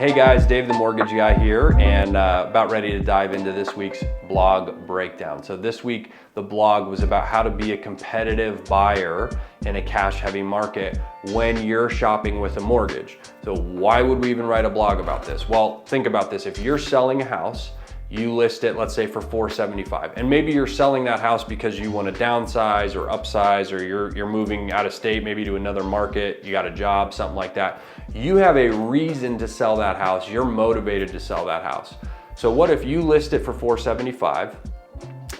Hey guys, Dave the Mortgage Guy here, and about ready to dive into this week's blog breakdown. So this week, the blog was about how to be a competitive buyer in a cash-heavy market when you're shopping with a mortgage. So why would we even write a blog about this? Well, think about this. If you're selling a house, you list it, let's say for $475, and maybe you're selling that house because you want to downsize or upsize, or you're moving out of state, maybe to another market, you got a job, something like that. You have a reason to sell that house. You're motivated to sell that house. So what if you list it for $475,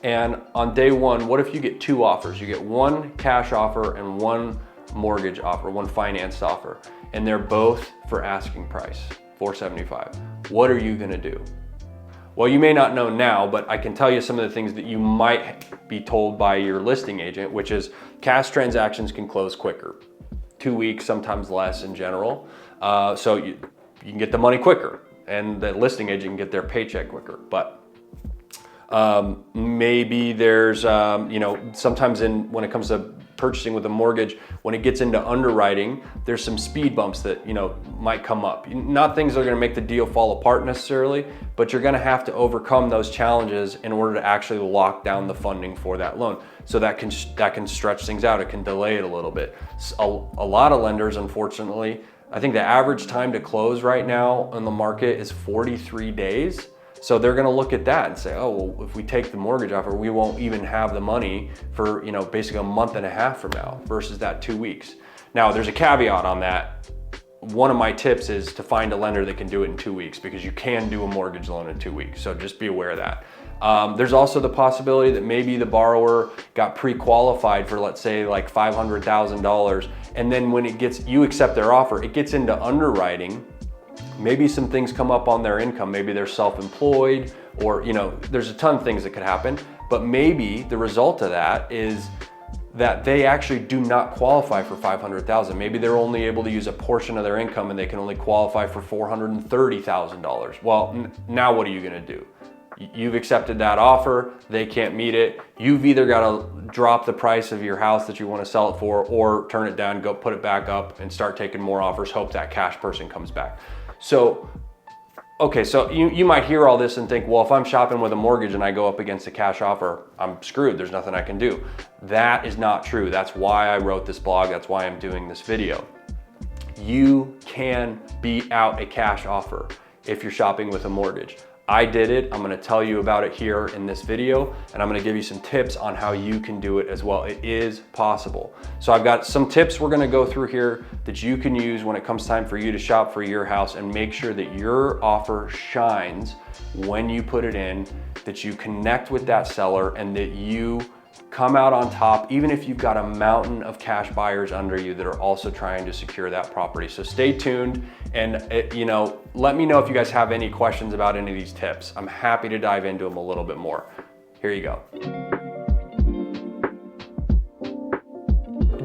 and on day one, what if you get two offers? You get one cash offer and one mortgage offer, one financed offer, and they're both for asking price, $475. What are you gonna do? Well, you may not know now, but I can tell you some of the things that you might be told by your listing agent, which is cash transactions can close quicker. 2 weeks, sometimes less in general. So you can get the money quicker, and the listing agent can get their paycheck quicker. But maybe there's, sometimes when it comes to purchasing with a mortgage, when it gets into underwriting, there's some speed bumps that, might come up. Not things that are gonna make the deal fall apart necessarily, but you're gonna have to overcome those challenges in order to actually lock down the funding for that loan. So that can stretch things out. It can delay it a little bit. A lot of lenders, unfortunately, I think the average time to close right now in the market is 43 days. So they're gonna look at that and say, oh, well, if we take the mortgage offer, we won't even have the money for, basically a month and a half from now versus that 2 weeks. Now, there's a caveat on that. One of my tips is to find a lender that can do it in 2 weeks, because you can do a mortgage loan in 2 weeks. So just be aware of that. There's also the possibility that maybe the borrower got pre-qualified for, let's say, like $500,000. And then when you accept their offer, it gets into underwriting. Maybe some things come up on their income. Maybe they're self-employed, or, there's a ton of things that could happen. But maybe the result of that is that they actually do not qualify for $500,000. Maybe they're only able to use a portion of their income, and they can only qualify for $430,000. Well, now what are you gonna do? You've accepted that offer, they can't meet it. You've either gotta drop the price of your house that you wanna sell it for, or turn it down, go put it back up and start taking more offers, hope that cash person comes back. So, okay, so you might hear all this and think, well, if I'm shopping with a mortgage and I go up against a cash offer, I'm screwed, there's nothing I can do. That is not true. That's why I wrote this blog, that's why I'm doing this video. You can beat out a cash offer if you're shopping with a mortgage. I did it. I'm gonna tell you about it here in this video, and I'm gonna give you some tips on how you can do it as well. It is possible. So I've got some tips we're gonna go through here that you can use when it comes time for you to shop for your house, and make sure that your offer shines when you put it in, that you connect with that seller, and that you come out on top, even if you've got a mountain of cash buyers under you that are also trying to secure that property. So stay tuned, and let me know if you guys have any questions about any of these tips. I'm happy to dive into them a little bit more. Here you go.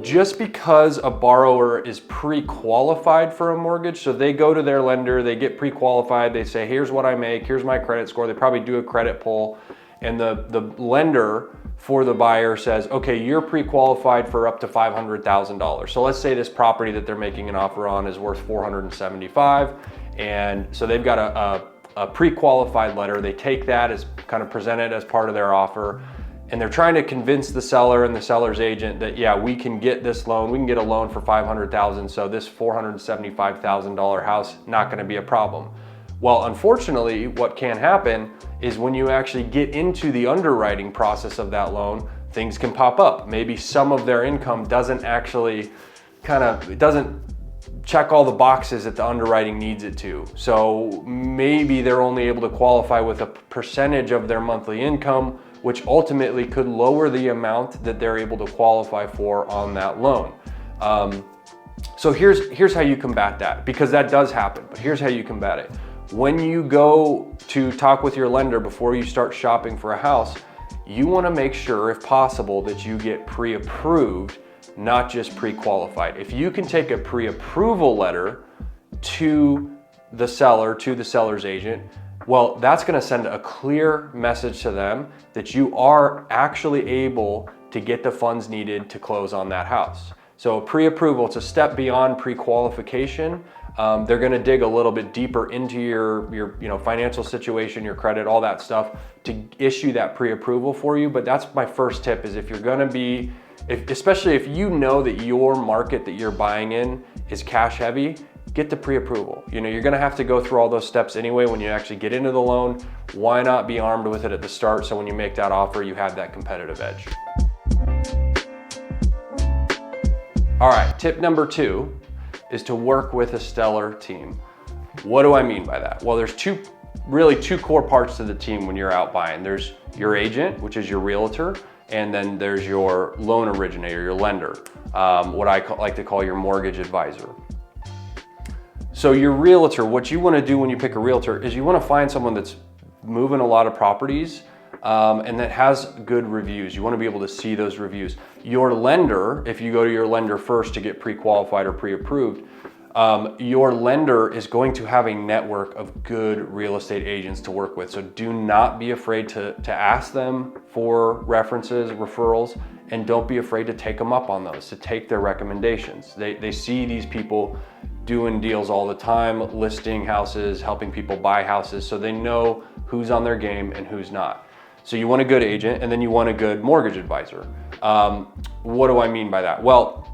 Just because a borrower is pre-qualified for a mortgage, so they go to their lender, they get pre-qualified, they say, here's what I make, here's my credit score. They probably do a credit pull, and the lender for the buyer says, okay, you're pre-qualified for up to $500,000. So let's say this property that they're making an offer on is worth $475, and so they've got a pre-qualified letter. They take that as kind of presented as part of their offer, and they're trying to convince the seller and the seller's agent that, yeah, we can get this loan, we can get a loan for $500,000, so this $475,000 house, not gonna be a problem. Well, unfortunately, what can happen is when you actually get into the underwriting process of that loan, things can pop up. Maybe some of their income doesn't actually it doesn't check all the boxes that the underwriting needs it to. So maybe they're only able to qualify with a percentage of their monthly income, which ultimately could lower the amount that they're able to qualify for on that loan. So here's how you combat that, because that does happen, but here's how you combat it. When you go to talk with your lender before you start shopping for a house, you want to make sure, if possible, that you get pre-approved, not just pre-qualified. If you can take a pre-approval letter to the seller, to the seller's agent, well, that's going to send a clear message to them that you are actually able to get the funds needed to close on that house. So pre-approval, it's a step beyond pre-qualification. They're going to dig a little bit deeper into your financial situation, your credit, all that stuff to issue that pre-approval for you. But that's my first tip, is if you're going to be, especially if you know that your market that you're buying in is cash heavy, get the pre-approval. You're going to have to go through all those steps anyway when you actually get into the loan. Why not be armed with it at the start, so when you make that offer, you have that competitive edge. All right, tip number 2 is to work with a stellar team. What do I mean by that? Well, there's really two core parts to the team when you're out buying. There's your agent, which is your realtor, and then there's your loan originator, your lender, what I like to call your mortgage advisor. So your realtor, what you want to do when you pick a realtor is you want to find someone that's moving a lot of properties and that has good reviews. You want to be able to see those reviews. Your lender, if you go to your lender first to get pre-qualified or pre-approved, your lender is going to have a network of good real estate agents to work with. So do not be afraid to ask them for references, referrals, and don't be afraid to take them up on those, to take their recommendations. They see these people doing deals all the time, listing houses, helping people buy houses, so they know who's on their game and who's not. So you want a good agent, and then you want a good mortgage advisor. What do I mean by that? Well,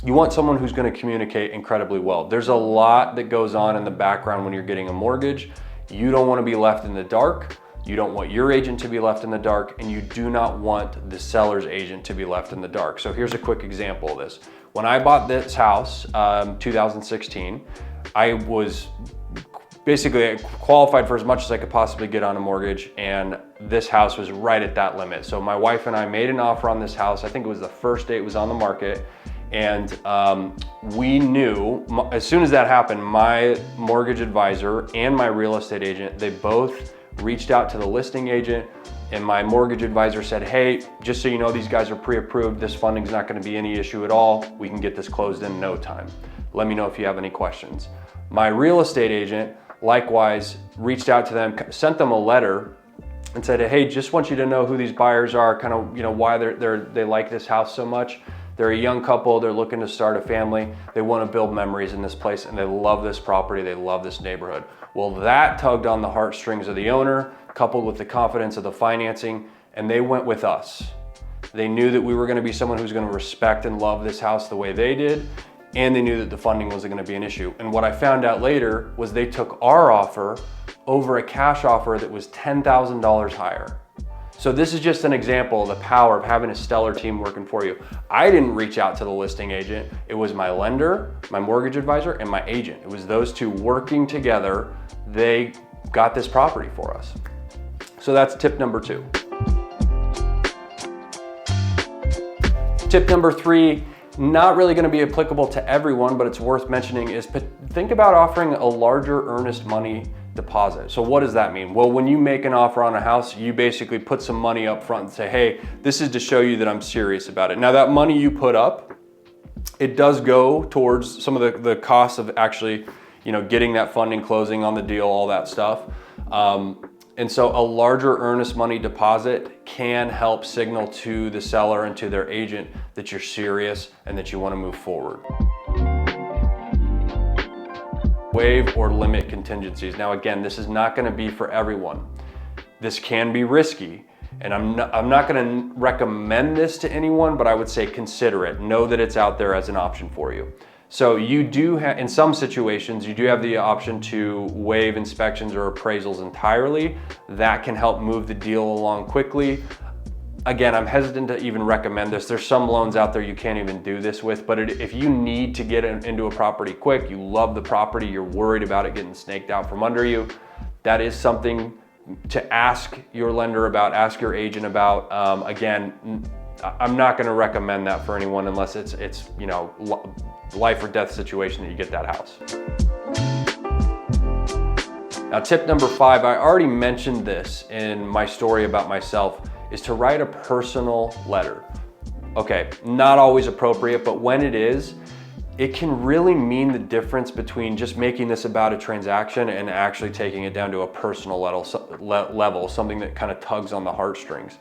you want someone who's going to communicate incredibly well. There's a lot that goes on in the background when you're getting a mortgage. You don't want to be left in the dark. You don't want your agent to be left in the dark, and you do not want the seller's agent to be left in the dark. So here's a quick example of this. When I bought this house, 2016, I was basically qualified for as much as I could possibly get on a mortgage, and this house was right at that limit. So my wife and I made an offer on this house. I think it was the first day it was on the market. And we knew, as soon as that happened, my mortgage advisor and my real estate agent, they both reached out to the listing agent, and my mortgage advisor said, hey, just so you know, these guys are pre-approved. This funding's not gonna be any issue at all. We can get this closed in no time. Let me know if you have any questions. My real estate agent likewise reached out to them, sent them a letter and said, hey, just want you to know who these buyers are, kind of, why they like this house so much. They're a young couple, they're looking to start a family, they want to build memories in this place, and they love this property, they love this neighborhood. Well, that tugged on the heartstrings of the owner, coupled with the confidence of the financing, and they went with us. They knew that we were going to be someone who's going to respect and love this house the way they did, and they knew that the funding wasn't going to be an issue. And what I found out later was they took our offer over a cash offer that was $10,000 higher. So this is just an example of the power of having a stellar team working for you. I didn't reach out to the listing agent. It was my lender, my mortgage advisor, and my agent. It was those two working together. They got this property for us. So that's tip number 2. Tip number 3, not really going to be applicable to everyone, but it's worth mentioning, is think about offering a larger earnest money deposit. So what does that mean? Well, when you make an offer on a house, you basically put some money up front and say, hey, this is to show you that I'm serious about it. Now that money you put up, it does go towards some of the costs of actually, getting that funding, closing on the deal, all that stuff. And so a larger earnest money deposit can help signal to the seller and to their agent that you're serious and that you want to move forward. Waive or limit contingencies. Now again, this is not going to be for everyone. This can be risky, and I'm not going to recommend this to anyone, but I would say consider it. Know that it's out there as an option for you. So you do have, in some situations, you do have the option to waive inspections or appraisals entirely. That can help move the deal along quickly. Again, I'm hesitant to even recommend this. There's some loans out there you can't even do this with, but if you need to get into a property quick, you love the property, you're worried about it getting snaked out from under you, that is something to ask your lender about, ask your agent about. Again, I'm not gonna recommend that for anyone unless it's life or death situation that you get that house. Now, tip number 5, I already mentioned this in my story about myself, is to write a personal letter. Okay, not always appropriate, but when it is, it can really mean the difference between just making this about a transaction and actually taking it down to a personal level, something that kind of tugs on the heartstrings.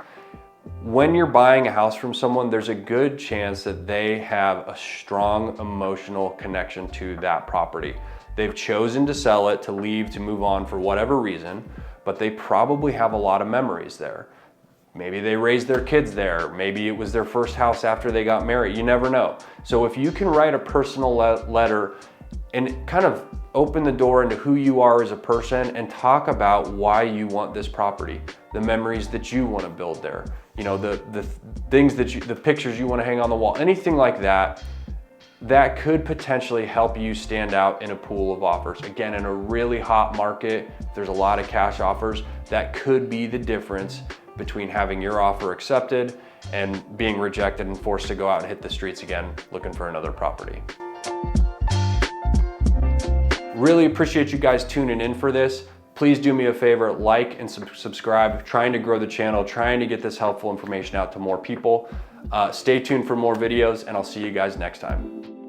When you're buying a house from someone, there's a good chance that they have a strong emotional connection to that property. They've chosen to sell it, to leave, to move on for whatever reason, but they probably have a lot of memories there. Maybe they raised their kids there. Maybe it was their first house after they got married. You never know. So if you can write a personal letter and kind of open the door into who you are as a person and talk about why you want this property, the memories that you want to build there, you know, the things that the pictures you want to hang on the wall, anything like that, that could potentially help you stand out in a pool of offers. Again, in a really hot market, there's a lot of cash offers. That could be the difference between having your offer accepted and being rejected and forced to go out and hit the streets again looking for another property. Really appreciate you guys tuning in for this. Please do me a favor, like and subscribe. Trying to grow the channel, trying to get this helpful information out to more people. Stay tuned for more videos, and I'll see you guys next time.